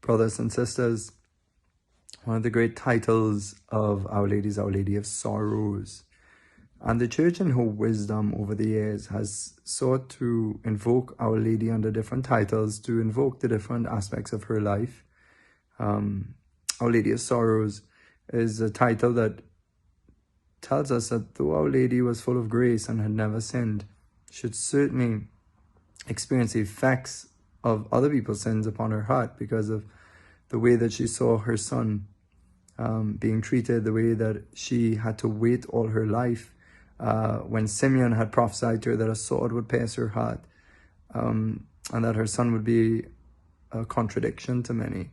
Brothers and sisters, one of the great titles of Our Lady is Our Lady of Sorrows. And the Church, in her wisdom over the years, has sought to invoke Our Lady under different titles to invoke the different aspects of her life. Our Lady of Sorrows is a title that tells us that though Our Lady was full of grace and had never sinned, she should certainly experience the effects of other people's sins upon her heart because of the way that she saw her son being treated, the way that she had to wait all her life when Simeon had prophesied to her that a sword would pierce her heart, and that her son would be a contradiction to many.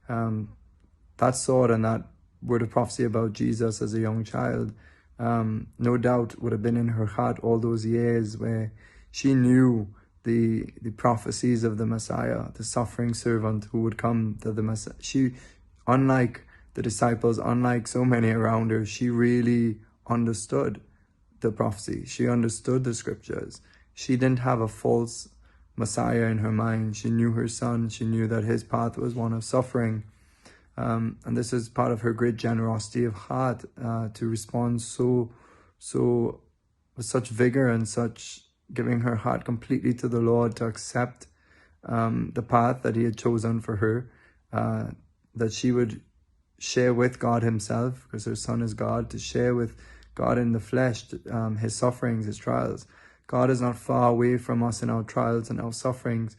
That sword and that word of prophecy about Jesus as a young child, no doubt would have been in her heart all those years where she knew the prophecies of the Messiah, the suffering servant who would come to the Messiah. She, unlike the disciples, unlike so many around her, she really understood the prophecy. She understood the scriptures. She didn't have a false Messiah in her mind. She knew her son. She knew that his path was one of suffering. And this is part of her great generosity of heart to respond so with such vigor and such giving her heart completely to the Lord, to accept the path that he had chosen for her, that she would share with God himself, because her son is God, to share with God in the flesh his sufferings, his trials. God is not far away from us in our trials and our sufferings.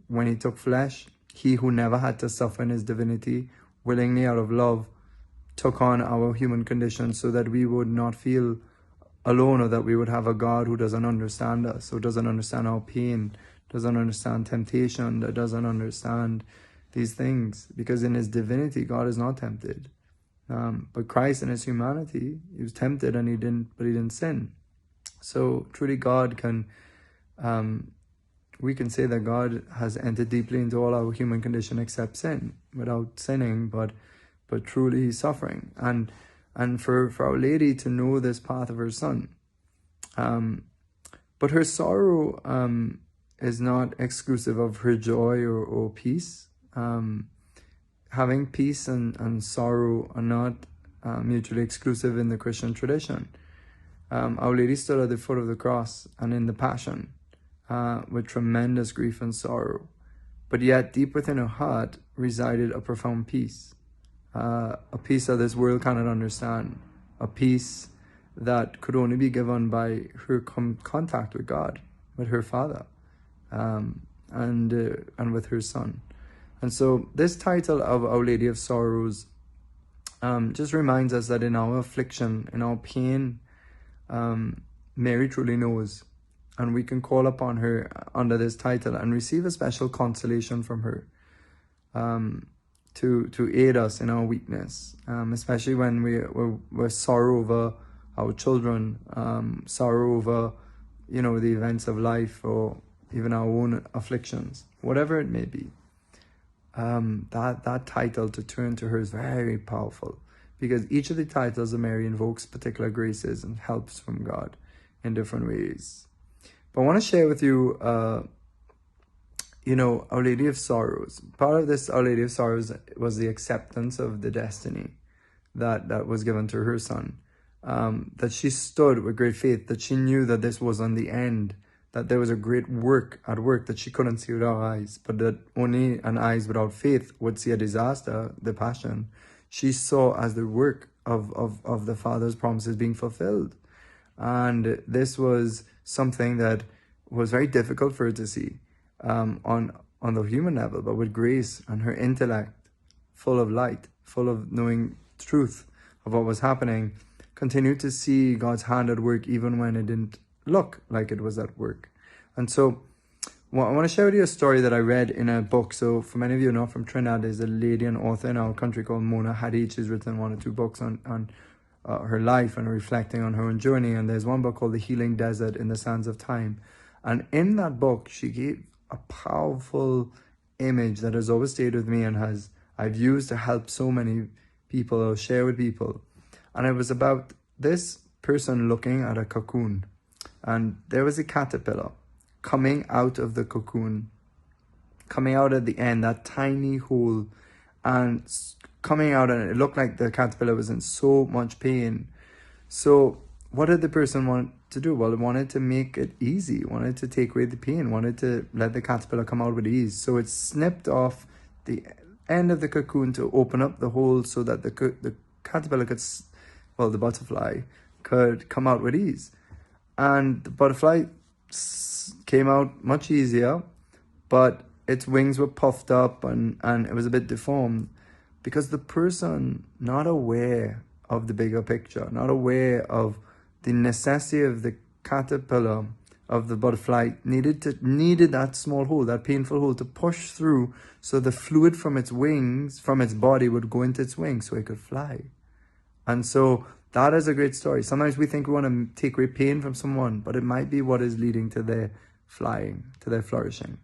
When he took flesh, he who never had to suffer in his divinity, willingly out of love, took on our human condition so that we would not feel alone, or that we would have a God who doesn't understand us, who doesn't understand our pain, doesn't understand temptation, that doesn't understand these things. Because in his divinity, God is not tempted. But Christ in his humanity, he was tempted and he didn't sin. So truly God can, we can say that God has entered deeply into all our human condition except sin, without sinning, but truly he's suffering. And for Our Lady to know this path of her son. But her sorrow is not exclusive of her joy or peace. Having peace and sorrow are not mutually exclusive in the Christian tradition. Our Lady stood at the foot of the cross and in the Passion with tremendous grief and sorrow. But yet deep within her heart resided a profound peace. A peace that this world cannot understand, a peace that could only be given by her contact with God, with her Father, and with her Son. And so this title of Our Lady of Sorrows just reminds us that in our affliction, in our pain, Mary truly knows, and we can call upon her under this title and receive a special consolation from her. To aid us in our weakness, especially when we're sorrow over our children, sorrow over, the events of life, or even our own afflictions, whatever it may be. That title, to turn to her, is very powerful, because each of the titles of Mary invokes particular graces and helps from God in different ways. But I want to share with you Our Lady of Sorrows. Part of this Our Lady of Sorrows was the acceptance of the destiny that was given to her son. That she stood with great faith, that she knew that this wasn't the end, that there was a great work that she couldn't see with her eyes, but that only an eyes without faith would see a disaster, the Passion. She saw as the work of the Father's promises being fulfilled. And this was something that was very difficult for her to see. On the human level, but with grace and her intellect full of light, full of knowing truth of what was happening, continued to see God's hand at work even when it didn't look like it was at work. And so I want to share with you a story that I read in a book. So for many of you who know from Trinidad, there's a lady and author in our country called Mona Hadid. She's written 1 or 2 books on her life and reflecting on her own journey. And there's one book called The Healing Desert in the Sands of Time. And in that book, she gave a powerful image that has always stayed with me and I've used to help so many people or share with people. And it was about this person looking at a cocoon, and there was a caterpillar coming out of the cocoon, coming out at the end, that tiny hole and coming out, and it looked like the caterpillar was in so much pain. So what did the person want to do? Well, it wanted to make it easy, wanted to take away the pain, wanted to let the caterpillar come out with ease. So it snipped off the end of the cocoon to open up the hole so that the caterpillar could, well, the butterfly could come out with ease. And the butterfly came out much easier, but its wings were puffed up and it was a bit deformed because the person, not aware of the bigger picture, not aware of the necessity of the caterpillar, of the butterfly, needed that small hole, that painful hole to push through so the fluid from its wings, from its body, would go into its wings so it could fly. And so that is a great story. Sometimes we think we want to take away pain from someone, but it might be what is leading to their flying, to their flourishing.